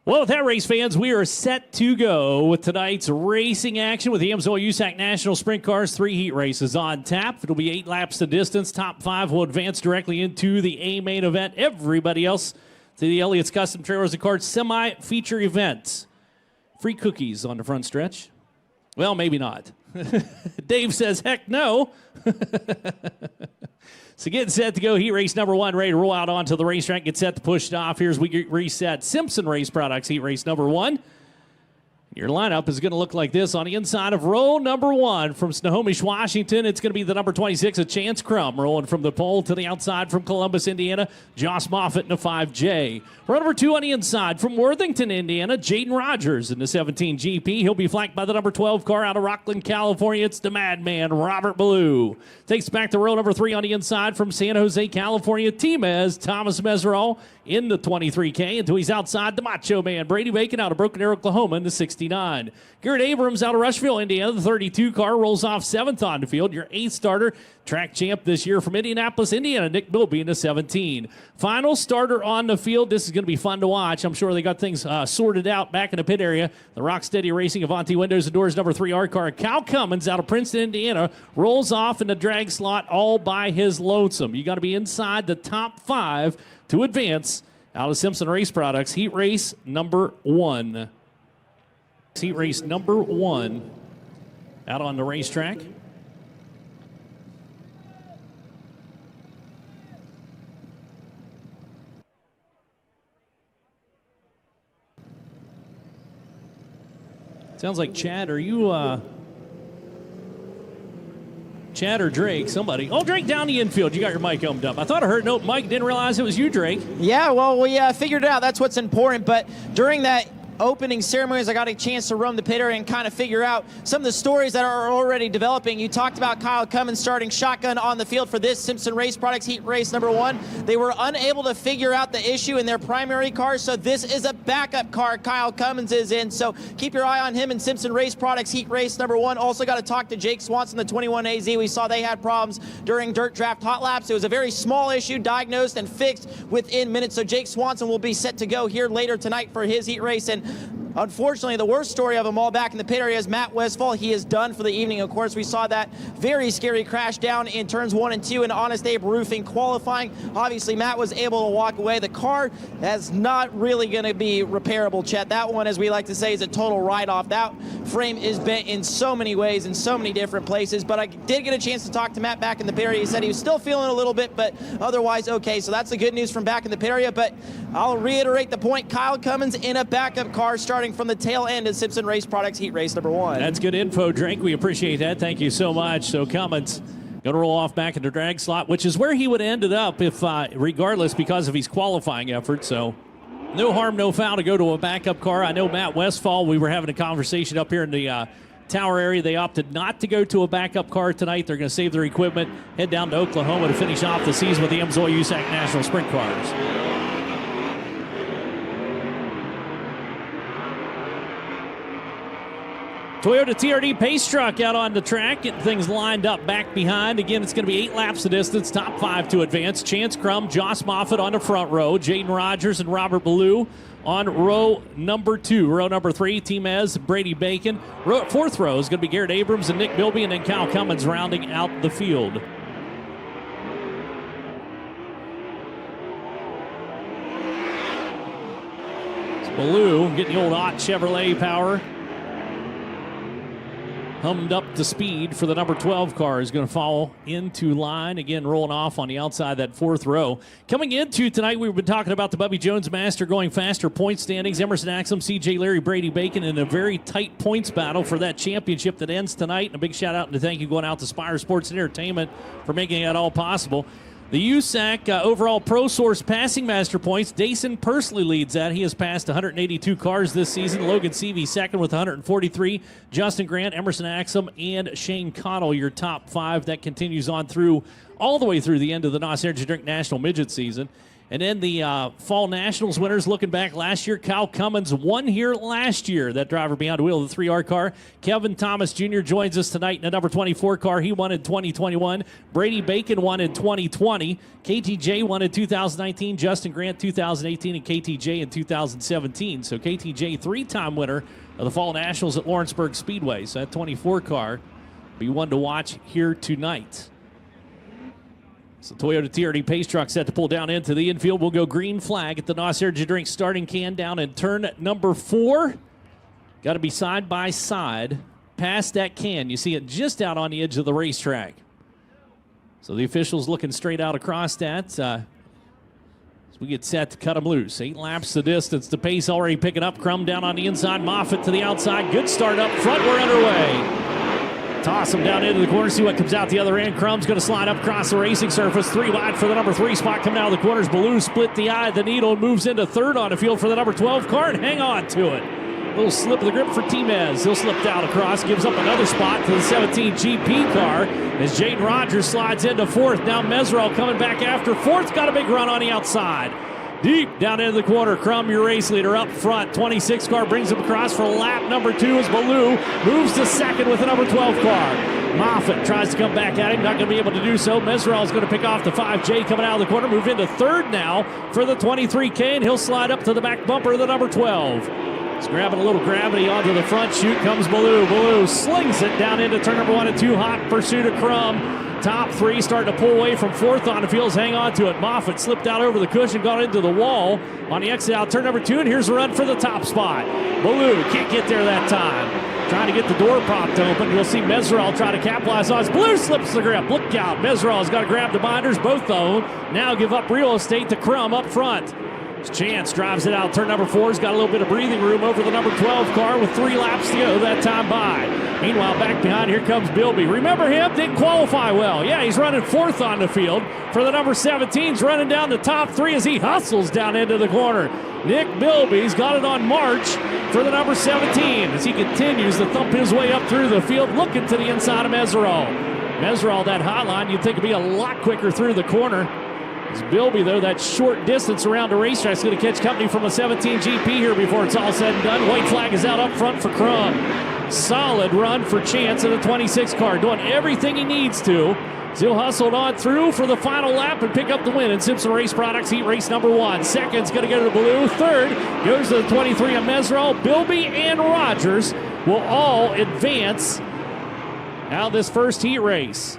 Well, with that, race fans, we are set to go with tonight's racing action with the Amsoil USAC National Sprint Cars. 3 heat races on tap. It'll be 8 laps the distance. Top 5 will advance directly into the A main event. Everybody else to the Elliott's Custom Trailers and Carts semi-feature event. Free cookies on the front stretch. Well, maybe not. Dave says, heck no. So getting set to go, heat race number 1, ready to roll out onto the racetrack. Get set to push it off. Here's we get reset. Simpson Race Products heat race number 1. Your lineup is going to look like this on the inside of row number 1 from Snohomish, Washington. It's going to be the number 26, a Chance Crum, rolling from the pole to the outside from Columbus, Indiana. Josh Moffitt in the 5J. Row number 2 on the inside from Worthington, Indiana. Jaden Rogers in the 17 GP. He'll be flanked by the number 12 car out of Rockland, California. It's the Madman, Robert Ballou. Takes back to row number 3 on the inside from San Jose, California. Timez, Thomas Meserol in the 23K until he's outside the Macho Man, Brady Bacon out of Broken Arrow, Oklahoma in the 69. Garrett Abrams out of Rushville, Indiana. The 32 car rolls off 7th on the field. Your 8th starter, track champ this year from Indianapolis, Indiana, Nick Bilby in the 17. Final starter on the field. This is going to be fun to watch. I'm sure they got things sorted out back in the pit area. The Rocksteady Racing Avanti Windows and Doors number 3 R car. Cal Cummins out of Princeton, Indiana, rolls off in the drag slot all by his lonesome. You got to be inside the top 5 to advance out of Simpson Race Products. Heat race number 1. Heat race number 1 out on the racetrack. Sounds like Chad. Are you Chad or Drake? Somebody. Oh, Drake down the infield. You got your mic opened up. I thought I heard no Mike. Didn't realize it was you, Drake. Yeah, well, we figured it out. That's what's important. But during that opening ceremonies, I got a chance to roam the pit area and kind of figure out some of the stories that are already developing. You talked about Kyle Cummins starting shotgun on the field for this Simpson Race Products heat race number 1. They were unable to figure out the issue in their primary car, so this is a backup car Kyle Cummins is in. So keep your eye on him in Simpson Race Products heat race number 1. Also got to talk to Jake Swanson, the 21 AZ. We saw they had problems during Dirt Draft Hot Laps. It was a very small issue, diagnosed and fixed within minutes. So Jake Swanson will be set to go here later tonight for his heat race. And unfortunately, the worst story of them all back in the pit area is Matt Westfall. He is done for the evening. Of course, we saw that very scary crash down in turns 1 and 2 in Honest Abe Roofing qualifying. Obviously, Matt was able to walk away. The car is not really going to be repairable, Chet. That one, as we like to say, is a total write-off. That frame is bent in so many ways, in so many different places. But I did get a chance to talk to Matt back in the pit area. He said he was still feeling a little bit, but otherwise okay. So that's the good news from back in the pit area. But I'll reiterate the point. Kyle Cummins in a backup car starting from the tail end of Simpson Race Products heat race number 1. That's good info, Drake. We appreciate that. Thank you so much. So Cummins going to roll off back in the drag slot, which is where he would have ended up if, regardless, because of his qualifying effort. So no harm, no foul to go to a backup car. I know Matt Westfall, we were having a conversation up here in the Tower area. They opted not to go to a backup car tonight. They're going to save their equipment, head down to Oklahoma to finish off the season with the Amsoil USAC National Sprint Cars. Toyota TRD Pace Truck out on the track, getting things lined up back behind. Again, it's going to be 8 laps the distance, top 5 to advance. Chance Crum, Josh Moffitt on the front row, Jaden Rogers and Robert Ballou on row number 2. Row number 3, Timez, Brady Bacon. 4th row is going to be Garrett Abrams and Nick Bilby, and then Kyle Cummins rounding out the field. Ballou getting the old Ott Chevrolet power hummed up to speed for the number 12 car. Is going to fall into line. Again, rolling off on the outside that 4th row. Coming into tonight, we've been talking about the Bubby Jones Master going faster point standings. Emerson Axum, CJ Larry, Brady Bacon in a very tight points battle for that championship that ends tonight. And a big shout out and thank you going out to Spire Sports and Entertainment for making that all possible. The USAC overall Pro Source passing master points, Dason Persley leads that. He has passed 182 cars this season. Logan Seavey second with 143. Justin Grant, Emerson Axum, and Shane Connell, your top 5. That continues on through all the way through the end of the NOS Energy Drink National Midget season. And then the Fall Nationals winners, looking back last year, Kyle Cummins won here last year, that driver behind the wheel of the 3R car. Kevin Thomas Jr. joins us tonight in the number 24 car. He won in 2021. Brady Bacon won in 2020. KTJ won in 2019. Justin Grant 2018, and KTJ in 2017. So KTJ, three-time winner of the Fall Nationals at Lawrenceburg Speedway. So that 24 car will be one to watch here tonight. So Toyota TRD Pace truck set to pull down into the infield. We'll go green flag at the NOS Energy Drink starting can down in turn number 4. Got to be side by side past that can. You see it just out on the edge of the racetrack. So the officials looking straight out across that. As we get set to cut them loose. 8 laps the distance. The pace already picking up. Crum down on the inside. Moffitt to the outside. Good start up front. We're underway. Toss him down into the corner, see what comes out the other end. Crum's going to slide up across the racing surface. 3 wide for the number 3 spot coming out of the corners. Baloo split the eye of the needle and moves into third on the field for the number 12 car and hang on to it. Little slip of the grip for Timez. He'll slip down across, gives up another spot to the 17 GP car as Jaden Rogers slides into fourth. Now Mesereau coming back after fourth. Got a big run on the outside. Deep down into the corner. Crum, your race leader, up front. 26 car brings him across for lap number 2 as Baloo moves to second with the number 12 car. Moffitt tries to come back at him. Not going to be able to do so. Mesereau is going to pick off the 5J coming out of the corner. Move into third now for the 23K, and he'll slide up to the back bumper of the number 12. He's grabbing a little gravity onto the front chute. Comes Baloo. Baloo slings it down into turn number 1 and 2. Hot pursuit of Crum. Top 3 starting to pull away from fourth on the fields. Hang on to it. Moffitt slipped out over the cushion, got into the wall on the exit out turn number 2, and here's a run for the top spot. Baloo can't get there that time. Trying to get the door propped open. You'll see Mesereau try to capitalize on it. Baloo slips the grip. Look out. Mesereau's got to grab the binders, both of them. Now give up real estate to Crum up front. Chance drives it out. Turn number 4 has got a little bit of breathing room over the number 12 car with 3 laps to go that time by. Meanwhile, back behind, here comes Bilby. Remember him? Didn't qualify well. Yeah, he's running 4th on the field for the number 17's running down the top 3 as he hustles down into the corner. Nick Bilby's got it on March for the number 17 as he continues to thump his way up through the field, looking to the inside of Mesereau. Mesereau, that hotline, you'd think would be a lot quicker through the corner. As Bilby, though, that short distance around the racetrack is going to catch company from a 17 GP here before it's all said and done. White flag is out up front for Crum. Solid run for Chance in the 26 car, doing everything he needs to. He'll hustle on through for the final lap and pick up the win in Simpson Race Products Heat Race number 1. Second's going to go to the Baloo. Third goes to the 23 of Mesereau. Bilby and Rogers will all advance now this first heat race.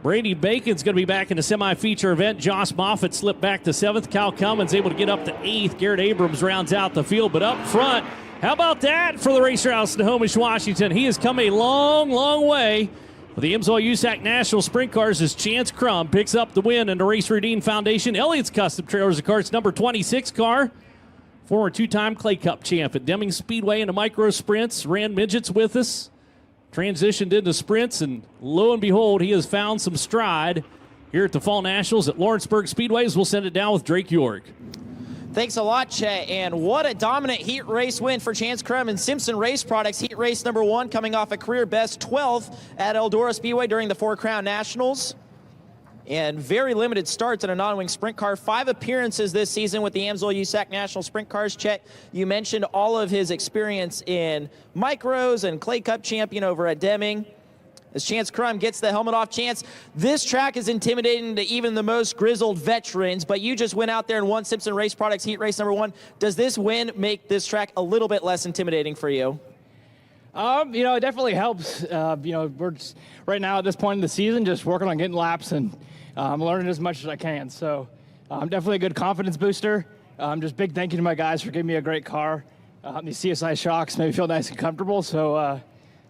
Brady Bacon's going to be back in the semi-feature event. Josh Moffitt slipped back to 7th. Cal Cummins able to get up to 8th. Garrett Abrams rounds out the field, but up front, how about that for the racer out of Snohomish, Washington? He has come a long, long way with the Imsol USAC National Sprint Cars as Chance Crum picks up the win in the Race Redeem Foundation. Elliott's Custom Trailers of Carts number 26 car. Former 2-time Clay Cup champ at Deming Speedway in the micro sprints. Ran midgets with us. Transitioned into sprints, and lo and behold, he has found some stride here at the Fall Nationals at Lawrenceburg Speedways. We'll send it down with Drake York. Thanks a lot, Chet. And what a dominant heat race win for Chance Crum and Simpson Race Products. Heat race number 1 coming off a career best 12th at Eldora Speedway during the 4 Crown Nationals. And very limited starts in a non-wing sprint car. 5 appearances this season with the Amsoil USAC National Sprint Cars. Chet, you mentioned all of his experience in micros and Clay Cup champion over at Deming. As Chance Crum gets the helmet off, Chance, this track is intimidating to even the most grizzled veterans, but you just went out there and won Simpson Race Products Heat Race number 1. Does this win make this track a little bit less intimidating for you? It definitely helps. We're just, right now at this point in the season, just working on getting laps and learning as much as I can. So definitely a good confidence booster. Just big thank you to my guys for giving me a great car. These CSI shocks made me feel nice and comfortable. So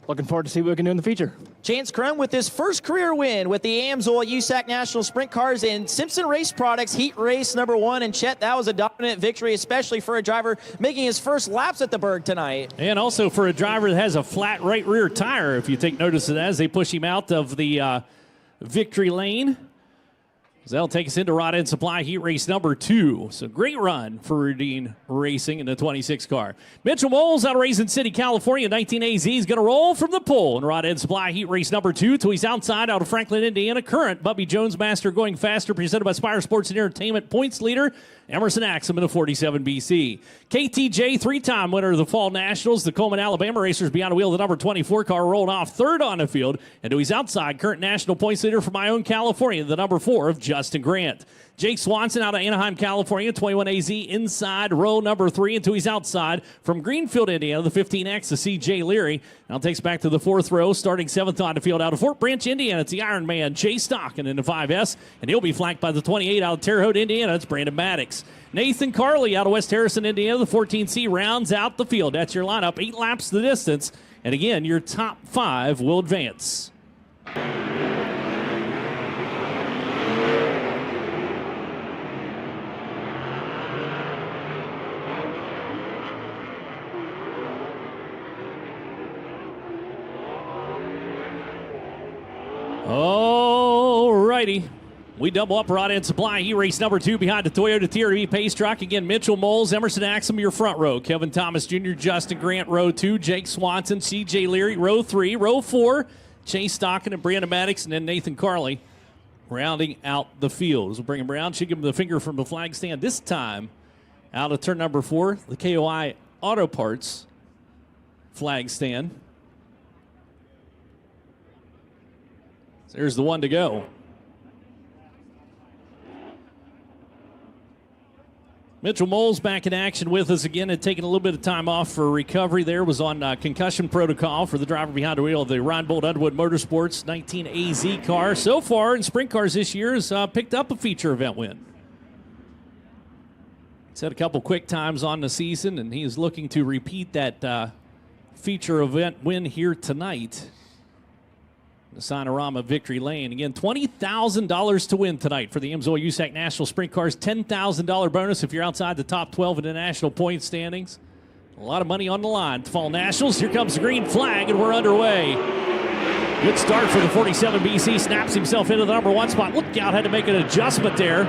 looking forward to see what we can do in the future. Chance Crum with his first career win with the Amsoil USAC National Sprint Cars in Simpson Race Products Heat Race number 1. And Chet, that was a dominant victory, especially for a driver making his first laps at the Berg tonight. And also for a driver that has a flat right rear tire, if you take notice of that, as they push him out of the victory lane. So that'll take us into Rod End Supply Heat Race number 2. So great run for Rudine Racing in the 26 car. Mitchell Moles out of Raisin City, California, 19 AZ is going to roll from the pole in Rod End Supply Heat Race number 2 till he's outside out of Franklin, Indiana. Current Bubby Jones Master going faster, presented by Spire Sports and Entertainment. Points leader, Emerson Axum in the 47 BC. KTJ, 3-time winner of the Fall Nationals. The Coleman, Alabama racers behind the wheel of the number 24 car, rolled off third on the field. And he's outside, current national points leader for my own California, the number 4 of Justin Grant. Jake Swanson out of Anaheim, California, 21 AZ inside row number 3 until he's outside from Greenfield, Indiana, the 15X to CJ Leary. Now takes back to the 4th row, starting 7th on the field out of Fort Branch, Indiana. It's the Iron Man, Jay Stockin in the 5S, and he'll be flanked by the 28 out of Terre Haute, Indiana. It's Brandon Maddox. Nathan Carley out of West Harrison, Indiana, the 14C rounds out the field. That's your lineup, 8 laps the distance. And again, your top 5 will advance. All righty. We double up Rod End Supply. He race number 2 behind the Toyota TRV Pace Truck. Again, Mitchell Moles, Emerson Axum, your front row. Kevin Thomas Jr., Justin Grant, row 2. Jake Swanson, CJ Leary, row 3. Row 4, Chase Stockin and Brandon Maddox, and then Nathan Carley rounding out the field. We'll bring him around. Should give him the finger from the flag stand. This time, out of turn number 4, the KOI Auto Parts flag stand. So there's the one to go. Mitchell Moles back in action with us again and taking a little bit of time off for recovery there. Was on concussion protocol for the driver behind the wheel of the Reinbold Underwood Motorsports 19 AZ car. So far in sprint cars this year has picked up a feature event win. He's had a couple quick times on the season, and he is looking to repeat that feature event win here tonight. The Sonorama Victory Lane. Again, $20,000 to win tonight for the Amsoil USAC National Sprint Cars. $10,000 bonus if you're outside the top 12 in the national point standings. A lot of money on the line. Fall Nationals. Here comes the green flag, and we're underway. Good start for the 47 BC. Snaps himself into the number 1 spot. Look out, had to make an adjustment there.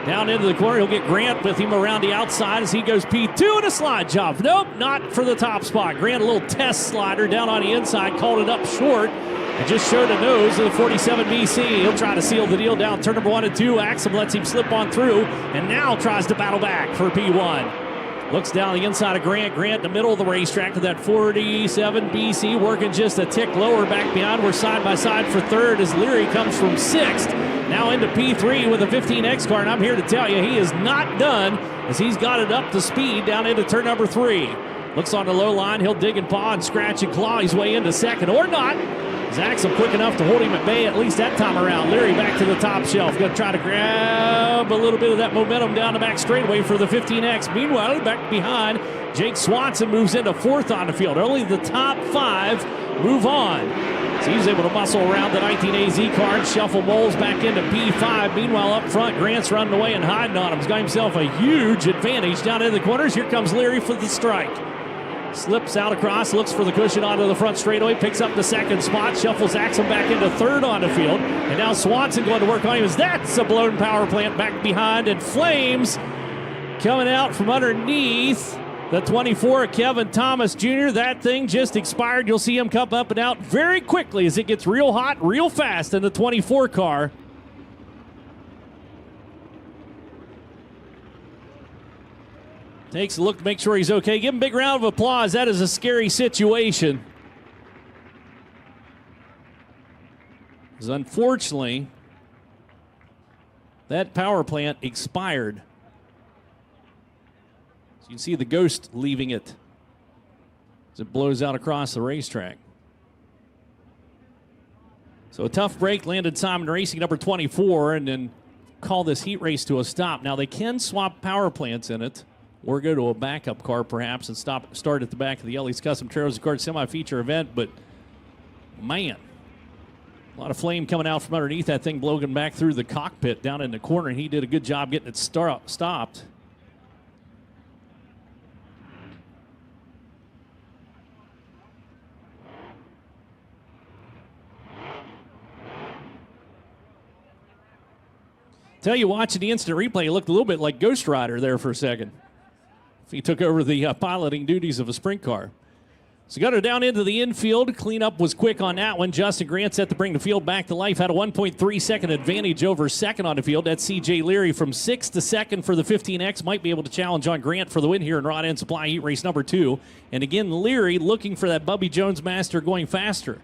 Down into the corner. He'll get Grant with him around the outside as he goes P2 and a slide job. Nope, not for the top spot. Grant, a little test slider down on the inside, called it up short. And just showed a nose of the 47 BC. He'll try to seal the deal down turn number 1 and 2. Axum lets him slip on through and now tries to battle back for P1. Looks down the inside of Grant. Grant in the middle of the racetrack to that 47 BC, working just a tick lower back behind. We're side by side for 3rd as Leary comes from 6th. Now into P3 with a 15X car, and I'm here to tell you he is not done as he's got it up to speed down into turn number 3. Looks on the low line. He'll dig and paw and scratch and claw his way into 2nd, or not. Axum quick enough to hold him at bay, at least that time around. Leary back to the top shelf. Going to try to grab a little bit of that momentum down the back straightaway for the 15X. Meanwhile, back behind, Jake Swanson moves into 4th on the field. Only the top 5 move on. So he's able to muscle around the 19 AZ car and shuffle Moles back into P5. Meanwhile, up front, Grant's running away and hiding on him. He's got himself a huge advantage down in the corners. Here comes Leary for the strike. Slips out across, looks for the cushion onto the front straightaway, picks up the 2nd spot, shuffles Axum back into 3rd on the field. And now Swanson going to work on him as that's a blown power plant back behind, and flames coming out from underneath the 24, Kevin Thomas Jr. That thing just expired. You'll see him come up and out very quickly as it gets real hot, real fast in the 24 car. Takes a look to make sure he's okay. Give him a big round of applause. That is a scary situation. Because unfortunately, that power plant expired. So you can see the ghost leaving it as it blows out across the racetrack. So a tough break landed Simon Racing, number 24, and then call this heat race to a stop. Now they can swap power plants in it, or go to a backup car perhaps and start at the back of the Ellie's Custom Trailers Card semi-feature event, but man, a lot of flame coming out from underneath that thing, blowing back through the cockpit down in the corner, and he did a good job getting it stopped. Tell you, watching the instant replay, it looked a little bit like Ghost Rider there for a second. He took over the piloting duties of a sprint car. So got her down into the infield. Cleanup was quick on that one. Justin Grant set to bring the field back to life. Had a 1.3 second advantage over second on the field. That's C.J. Leary from 6th to 2nd for the 15X. Might be able to challenge on Grant for the win here in Rod End Supply Heat Race number 2. And again, Leary looking for that Bubby Jones master going faster.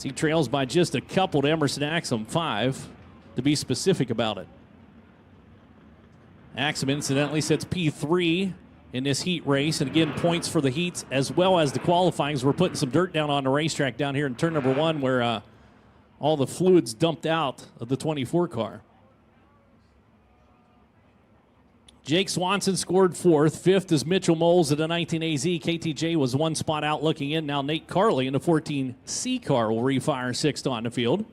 He trails by just a couple to Emerson Axum, 5, to be specific about it. Axum incidentally sets P3 in this heat race, and again, points for the heats as well as the qualifyings. We're putting some dirt down on the racetrack down here in turn number 1 where all the fluids dumped out of the 24 car. Jake Swanson scored 4th. 5th is Mitchell Moles at the 19AZ. KTJ was 1 spot out looking in. Now Nate Carley in the 14C car will refire 6th on the field.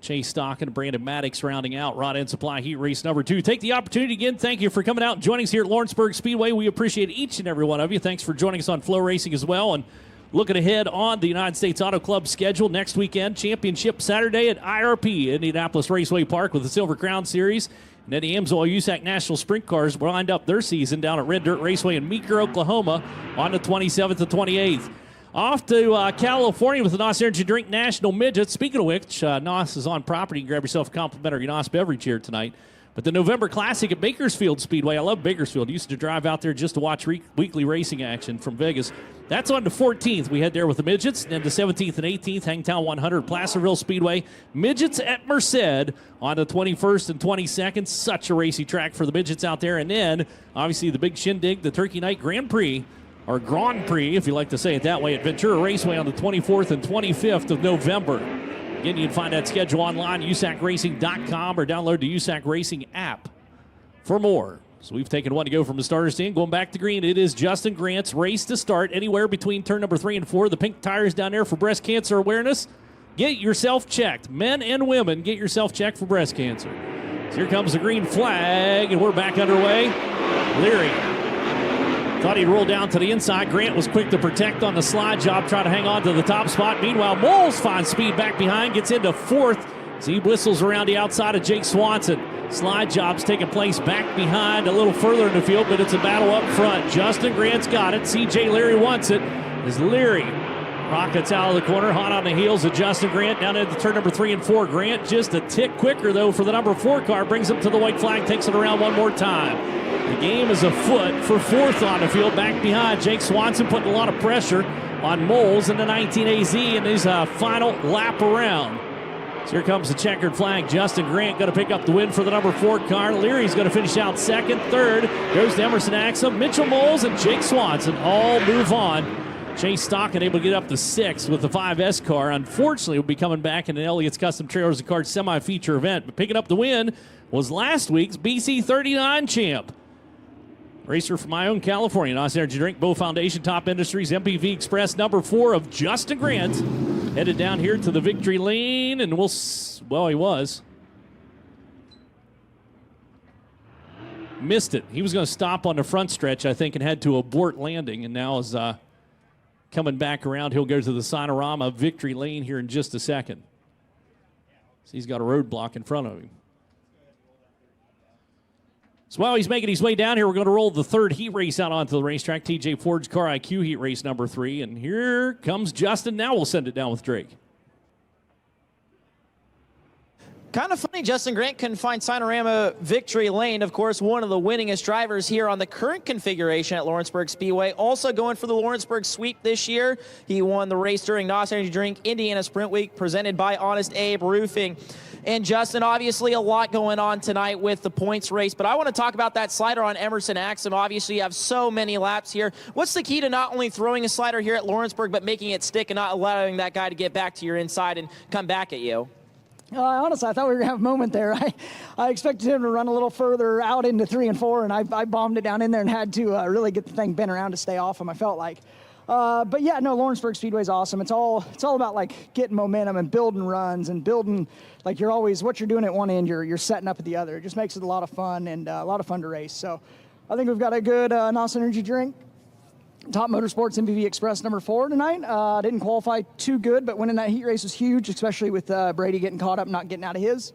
Chase Stock and Brandon Maddox rounding out Rod End Supply Heat Race number 2. Take the opportunity again. Thank you for coming out and joining us here at Lawrenceburg Speedway. We appreciate each and every one of you. Thanks for joining us on FloRacing as well. And looking ahead on the United States Auto Club schedule next weekend, Championship Saturday at IRP, Indianapolis Raceway Park with the Silver Crown Series. And then the Amsoil USAC National Sprint Cars wind up their season down at Red Dirt Raceway in Meeker, Oklahoma on the 27th to 28th. Off to California with the NOS Energy Drink National Midget. Speaking of which, NOS is on property. You can grab yourself a complimentary NOS beverage here tonight. But the November Classic at Bakersfield Speedway. I love Bakersfield. Used to drive out there just to watch weekly racing action from Vegas. That's on the 14th. We head there with the Midgets. And then the 17th and 18th, Hangtown 100, Placerville Speedway. Midgets at Merced on the 21st and 22nd. Such a racy track for the Midgets out there. And then, obviously, the big shindig, the Turkey Night Grand Prix, or Grand Prix, if you like to say it that way, at Ventura Raceway on the 24th and 25th of November. Again, you can find that schedule online, USACRacing.com, or download the USAC Racing app for more. So we've taken one to go from the starter's team. Going back to green, it is Justin Grant's race to start anywhere between turn number 3 and 4. The pink tires down there for breast cancer awareness. Get yourself checked. Men and women, get yourself checked for breast cancer. So here comes the green flag, and we're back underway. Leary thought he'd roll down to the inside. Grant was quick to protect on the slide job, try to hang on to the top spot. Meanwhile, Moles finds speed back behind, gets into 4th. as he whistles around the outside of Jake Swanson. Slide jobs taking place back behind a little further in the field, but it's a battle up front. Justin Grant's got it. C.J. Leary wants it. As Leary rockets out of the corner, hot on the heels of Justin Grant down into turn number 3 and 4. Grant just a tick quicker, though, for the number 4 car. Brings him to the white flag, takes it around one more time. The game is afoot for 4th on the field, back behind. Jake Swanson putting a lot of pressure on Moles in the 19AZ in his final lap around. So here comes the checkered flag. Justin Grant going to pick up the win for the number 4 car. Leary's going to finish out second. Third goes to Emerson Axum, Mitchell Moles, and Jake Swanson all move on. Chase Stockton able to get up to 6th with the 5S car. Unfortunately, will be coming back in an Elliott's Custom Trailers and Carts semi-feature event. But picking up the win was last week's BC 39 champ. Racer from my own California, NOS Energy Drink, Bow Foundation, Top Industries, MPV Express, number 4 of Justin Grant. Headed down here to the victory lane, and he was. Missed it. He was going to stop on the front stretch, I think, and had to abort landing, and now is coming back around. He'll go to the Sonorama victory lane here in just a second. So he's got a roadblock in front of him. So while he's making his way down here, we're going to roll the 3rd heat race out onto the racetrack. TJ Ford's Car IQ heat race number 3. And here comes Justin. Now we'll send it down with Drake. Kind of funny, Justin Grant couldn't find Sonorama victory lane. Of course, one of the winningest drivers here on the current configuration at Lawrenceburg Speedway. Also going for the Lawrenceburg sweep this year. He won the race during NOS Energy Drink Indiana Sprint Week, presented by Honest Abe Roofing. And Justin, obviously a lot going on tonight with the points race, but I want to talk about that slider on Emerson Axum. Obviously, you have so many laps here. What's the key to not only throwing a slider here at Lawrenceburg, but making it stick and not allowing that guy to get back to your inside and come back at you? Honestly, I thought we were going to have a moment there. I expected him to run a little further out into 3 and 4, and I bombed it down in there and had to really get the thing bent around to stay off him, I felt like. But yeah, no, Lawrenceburg Speedway is awesome. It's all about like getting momentum and building runs and building, like you're always, what you're doing at one end, you're setting up at the other. It just makes it a lot of fun and a lot of fun to race. So I think we've got a good NOS Energy Drink Top Motorsports MPV Express number 4 tonight. Didn't qualify too good, but winning that heat race was huge, especially with Brady getting caught up, not getting out of his.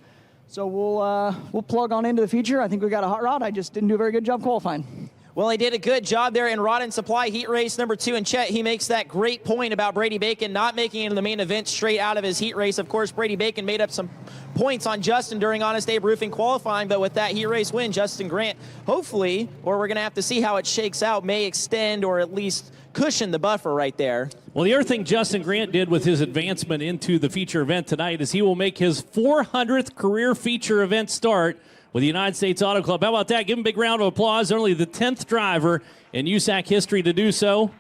So we'll plug on into the future. I think we got a hot rod. I just didn't do a very good job qualifying. Well, he did a good job there in Rod and Supply heat race number 2. And Chet, he makes that great point about Brady Bacon not making it in the main event straight out of his heat race. Of course, Brady Bacon made up some points on Justin during Honest Abe Roofing qualifying, but with that heat race win, Justin Grant, hopefully, or we're going to have to see how it shakes out, may extend or at least cushion the buffer right there. Well, the other thing Justin Grant did with his advancement into the feature event tonight is he will make his 400th career feature event start with the United States Auto Club. How about that? Give him a big round of applause. Only the 10th driver in USAC history to do so.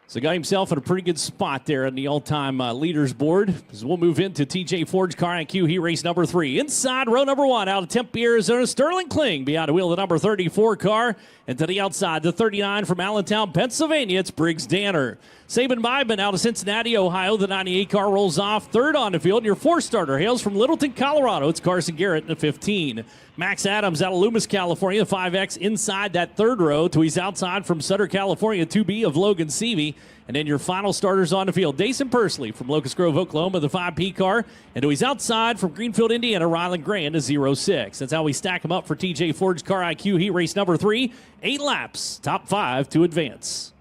So got himself in a pretty good spot there on the all-time leaders board. As we'll move into TJ Ford's Car IQ Heat Race number 3. Inside row number 1 out of Tempe, Arizona, Sterling Kling behind the wheel of the number 34 car. And to the outside, the 39 from Allentown, Pennsylvania, it's Briggs Danner. Sabin Byman out of Cincinnati, Ohio. The 98 car rolls off third on the field. And your 4-starter hails from Littleton, Colorado. It's Carson Garrett in the 15. Max Adams out of Loomis, California. The 5X inside that third row to he's outside from Sutter, California. 2B of Logan Seavey. And then your final starters on the field. Dason Persley from Locust Grove, Oklahoma, the 5P car. And to he's outside from Greenfield, Indiana, Rylan Grand, a 06. That's how we stack them up for TJ Ford's Car IQ Heat Race number 3. 8 laps, top 5 to advance.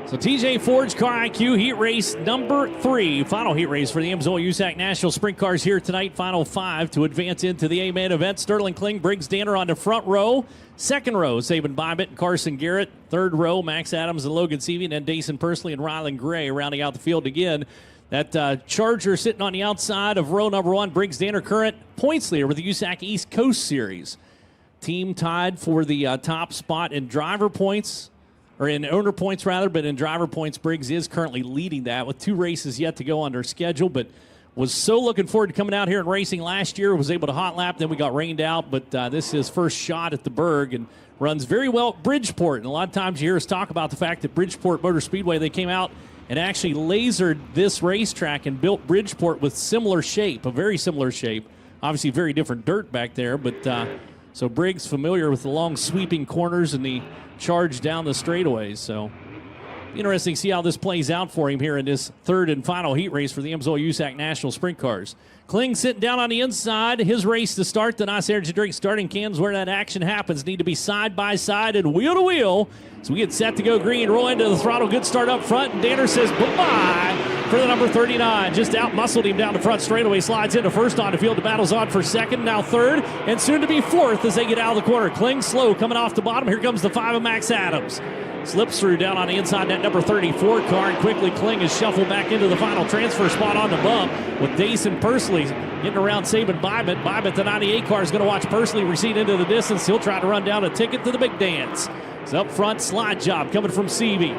So TJ Ford's Car IQ Heat Race number 3. Final heat race for the Amsoil USAC National Sprint Cars here tonight. Final 5 to advance into the A-Main event. Sterling Kling, Briggs Danner on the front row. Second row, Sabin Bybit and Carson Garrett. Third row, Max Adams and Logan Seavey. And then Dason Persley and Rylan Gray rounding out the field again. That Charger sitting on the outside of row number 1. Briggs Danner, current points leader with the USAC East Coast Series. Team tied for the top spot in driver points. Or in owner points, rather, but in driver points, Briggs is currently leading that with 2 races yet to go on their schedule, but was so looking forward to coming out here and racing last year, was able to hot lap, then we got rained out, but this is his first shot at the Berg and runs very well at Bridgeport. And a lot of times you hear us talk about the fact that Bridgeport Motor Speedway, they came out and actually lasered this racetrack and built Bridgeport with similar shape, a very similar shape. Obviously very different dirt back there, but so Briggs familiar with the long sweeping corners and the charge down the straightaways. So interesting to see how this plays out for him here in this third and final heat race for the Amsoil USAC National Sprint Cars. Kling sitting down on the inside. His race to start. The Nice Energy Drink starting cans where that action happens need to be side by side and wheel to wheel. So we get set to go green. Roll into the throttle. Good start up front. And Danner says bye-bye for the number 39. Just out-muscled him down the front straightaway. Slides into first on the field. The battle's on for second. Now third. And soon to be fourth as they get out of the corner. Kling slow coming off the bottom. Here comes the 5 of Max Adams. Slips through down on the inside, that number 34 car, and quickly Kling is shuffled back into the final transfer spot on the bump with Dason Persley getting around Sabin Bybit. Bybit, the 98 car, is going to watch Persley recede into the distance. He'll try to run down a ticket to the big dance. It's up front, slide job coming from Seavey.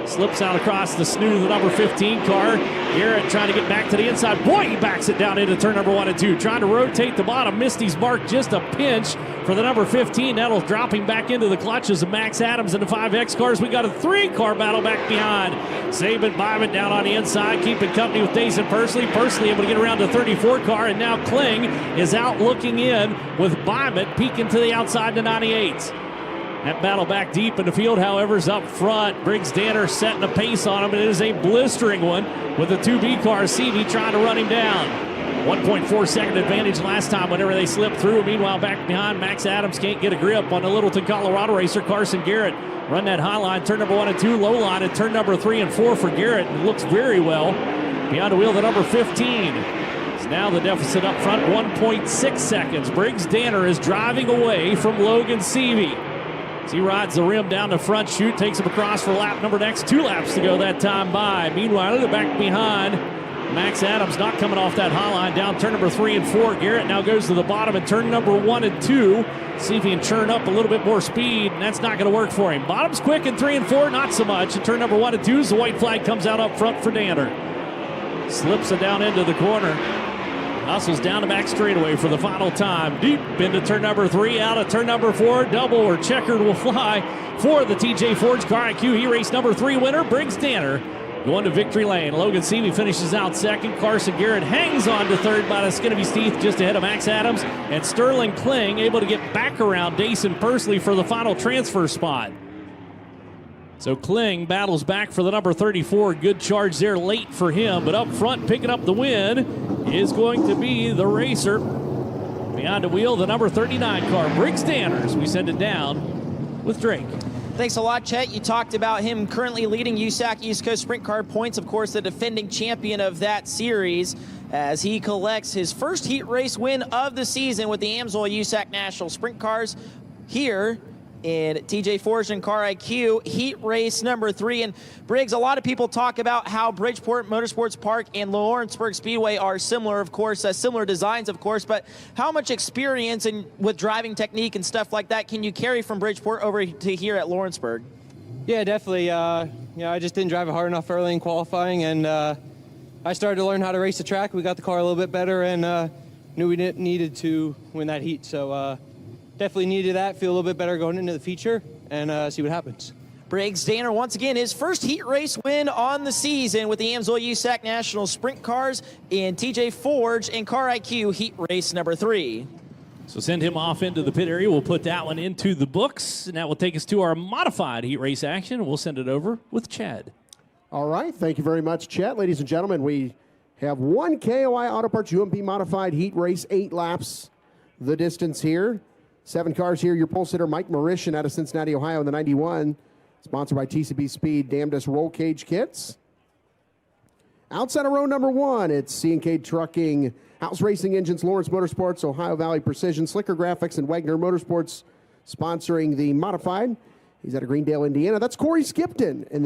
Slips out across the snoot of the number 15 car. Garrett trying to get back to the inside. Boy, he backs it down into turn number 1 and 2. Trying to rotate the bottom. Missed his mark, just a pinch for the number 15. That'll drop him back into the clutches of Max Adams and the 5X cars. We got a 3-car battle back behind. Sabin Bybit down on the inside, keeping company with Dason Persley. Persley able to get around the 34 car, and now Kling is out looking in with Bybit peeking to the outside to 98. That battle back deep in the field, however, is up front. Briggs Danner setting a pace on him, and it is a blistering one with the 2B car. Seavey trying to run him down. 1.4 second advantage last time whenever they slipped through. Meanwhile, back behind, Max Adams can't get a grip on the Littleton, Colorado racer, Carson Garrett. Run that high line, turn number 1 and 2, low line, and turn number 3 and 4 for Garrett. And looks very well. Behind the wheel, the number 15. It's now the deficit up front, 1.6 seconds. Briggs Danner is driving away from Logan Seavey. As he rides the rim down the front chute, takes him across for lap number next. 2 laps to go that time by. Meanwhile, the back behind, Max Adams not coming off that high line, down turn number 3 and 4. Garrett now goes to the bottom and turn number 1 and 2. See if he can churn up a little bit more speed, and that's not going to work for him. Bottom's quick in 3 and 4, not so much. And turn number 1 and 2 as the white flag comes out up front for Danner. Slips it down into the corner. Hustles down the back straightaway for the final time. Deep into turn number 3, out of turn number 4. Double or checkered will fly for the TJ Forge Car IQ Heat Race number 3 winner, Briggs Danner. Going to victory lane. Logan Seavey finishes out second. Carson Garrett hangs on to third by the skin of his teeth just ahead of Max Adams. And Sterling Kling able to get back around Dason Pursley for the final transfer spot. So Kling battles back for the number 34. Good charge there late for him. But up front picking up the win is going to be the racer. Behind the wheel, the number 39 car, Briggs Danner, as we send it down with Drake. Thanks a lot, Chet. You talked about him currently leading USAC East Coast Sprint Car points, of course, the defending champion of that series, as he collects his first heat race win of the season with the Amsoil USAC National Sprint Cars here in TJ Forge and Car IQ heat race number 3. And Briggs, a lot of people talk about how Bridgeport Motorsports Park and Lawrenceburg Speedway are similar, of course, similar designs, of course, but how much experience with driving technique and stuff like that can you carry from Bridgeport over to here at Lawrenceburg? Yeah, definitely. I just didn't drive it hard enough early in qualifying, and I started to learn how to race the track. We got the car a little bit better, and knew we needed to win that heat. So definitely needed that, feel a little bit better going into the feature, and see what happens. Briggs Danner, once again, his first heat race win on the season with the Amsoil USAC National Sprint Cars in TJ Forge and Car IQ heat race number 3. So send him off into the pit area. We'll put that one into the books, and that will take us to our modified heat race action. We'll send it over with Chad. All right, thank you very much, Chet. Ladies and gentlemen, we have one KOI Auto Parts UMP modified heat race, 8 laps the distance here. 7 cars here. Your pole sitter, Mike Marishin out of Cincinnati, Ohio in the 91. Sponsored by TCB Speed, Damnedest Roll Cage Kits. Outside of row number 1, it's C&K Trucking, House Racing Engines, Lawrence Motorsports, Ohio Valley Precision, Slicker Graphics, and Wagner Motorsports sponsoring the modified. He's out of Greendale, Indiana. That's Corey Skipton. And